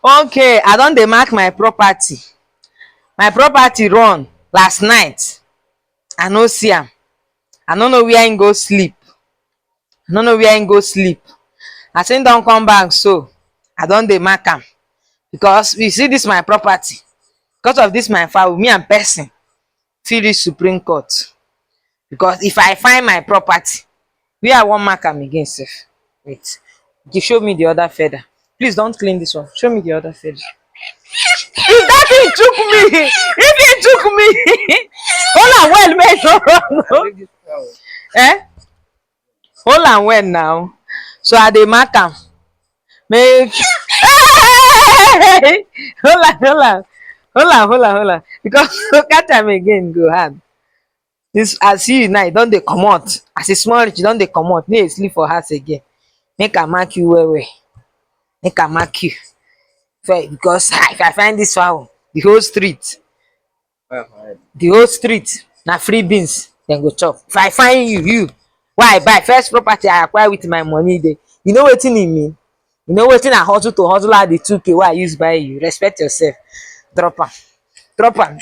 Okay, I don dey mark my property. My property run last night. I no see am. I no know where im go sleep. I no know where im go sleep. As im don come back so, I don dey mark am because you see dis my property, because of dis my fowl, me and person fit reach Supreme Court because if I find my property, where I wan mark am again sef? Wait, you show me the other feather. Please don't clean this one. Show me the other feather. If that thing chook me, if it chook me, hold am well make e no run o. Eh? Hold am well now. So I dey mark am make hey! Hold am because to catch am again go hard. This as you now you don dey comot, as e small reach you don dey comot, make you sleep for house again. Make I mark you well well. Make I mark you because if I find dis fowl, the whole street na free beans dem go chop. If I find you wey I buy first property I acquire with my money dey, you know wetin e mean? You know wetin I hustle to hustle out the 2k wey I use buy you? Respect yourself. Drop am. Drop am.